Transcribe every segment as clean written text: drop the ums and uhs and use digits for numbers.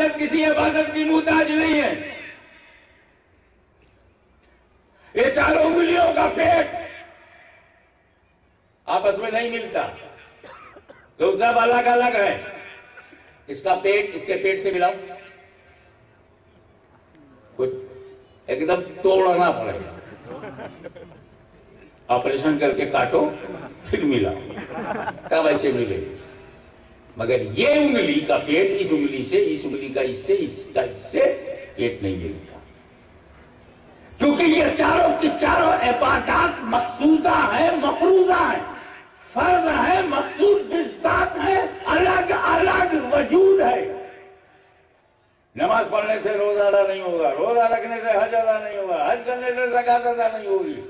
عبادت کسی عبادت کی محتاج نہیں ہے. یہ چاروں انگلیوں کا پیٹ آپس میں نہیں ملتا تو سب الگ الگ ہے. اس کا پیٹ اس کے پیٹ سے ملاؤ کچھ ایک دم توڑنا پڑے گا. آپریشن کر کے کاٹو پھر ملاؤ تب ایسے ملے گی. مگر یہ انگلی کا پیٹ اس انگلی سے، اس انگلی کا اس سے، اس کا اس سے پیٹ نہیں ملتا. کیونکہ یہ چاروں کی چاروں عبادات مقصودہ ہیں، مفروضہ ہیں، فرض ہے، مقصود بالذات ہے، الگ الگ وجود ہے. نماز پڑھنے سے روزہ ادا نہیں ہوگا، روزہ رکھنے سے حج ادا نہیں ہوگا، حج کرنے سے زکات ادا نہیں ہوگی.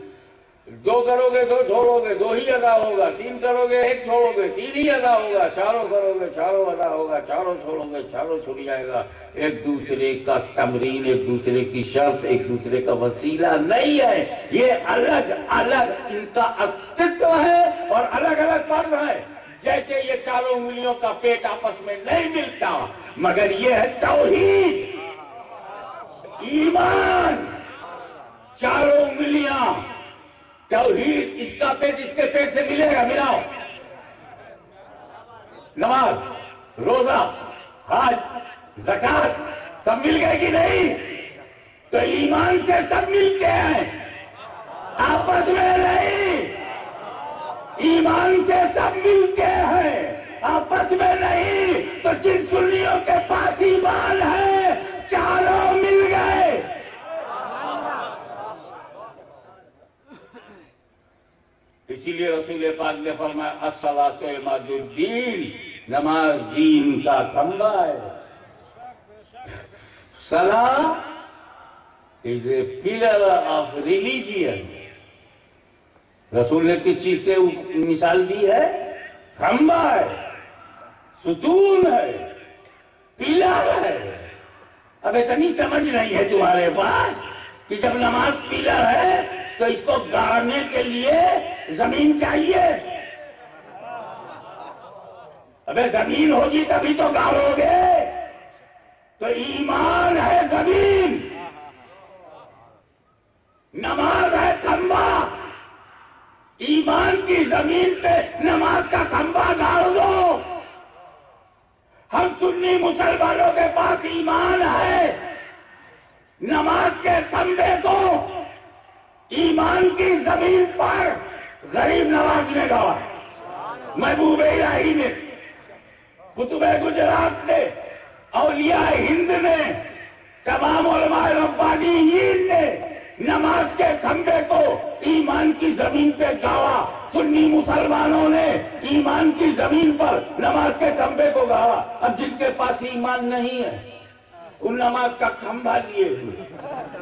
دو کرو گے دو چھوڑو گے دو ہی ادا ہوگا، تین کرو گے ایک چھوڑو گے تین ہی ادا ہوگا، چاروں کرو گے چاروں ادا ہوگا، چاروں چھوڑو گے چاروں چھوڑ جائے گا. ایک دوسرے کا تمرین، ایک دوسرے کی شرط، ایک دوسرے کا وسیلہ نہیں ہے. یہ الگ الگ ان کا استعمال ہے اور الگ الگ فرض ہے. جیسے یہ چاروں انگلیوں کا پیٹ آپس میں نہیں ملتا، مگر یہ ہے توحید، ایمان. چاروں انگلیاں توحید، اس کا پیٹ اس کے پیٹ سے ملے گا. ملاؤ. نماز، روزہ، حج، زکات سب مل گئے کہ نہیں؟ تو ایمان سے سب ملتے ہیں، آپس میں نہیں. ایمان سے سب ملتے ہیں، آپس میں نہیں. تو جن سنیوں کے پاس ایمان ہے چاروں مل گئے. اسی لیے رسول پاک نے فرمایا الصلاۃ عماد الدین، نماز دین کا کھمبا ہے. صلاۃ is a pillar of religion. رسول نے کس چیز سے مثال دی ہے؟ کھمبا ہے، ستون ہے، پلر ہے. اب اتنی سمجھ نہیں ہے تمہارے پاس کہ جب نماز پلر ہے تو اس کو گاڑنے کے لیے زمین چاہیے. ابے زمین ہوگی تبھی تو گاڑو گے. تو ایمان ہے زمین، نماز ہے کھمبا. ایمان کی زمین پہ نماز کا کھمبا گاڑ دو. ہم سنی مسلمانوں کے پاس ایمان ہے، نماز کے کھمبے کو ایمان کی زمین پر غریب نواز نے گاڑا، محبوب الہی نے، قطب گجرات نے، اولیاء ہند نے، تمام علماء ربانیین نے نماز کے کھمبے کو ایمان کی زمین پہ گاڑا. سنی مسلمانوں نے ایمان کی زمین پر نماز کے کھمبے کو گاڑا. اب جن کے پاس ایمان نہیں ہے ان نماز کا کھمبا لیے ہوئے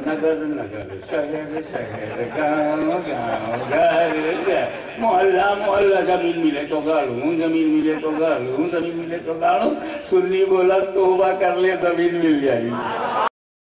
نگر نگر، شہر شہر، گاؤں گاؤں، گھر گھر، محلہ محلہ. زمین ملے تو گاڑوں، زمین ملے تو گاڑوں، زمین ملے تو گاڑوں. سنی بولا توبہ کر لے زمین مل جائے گی.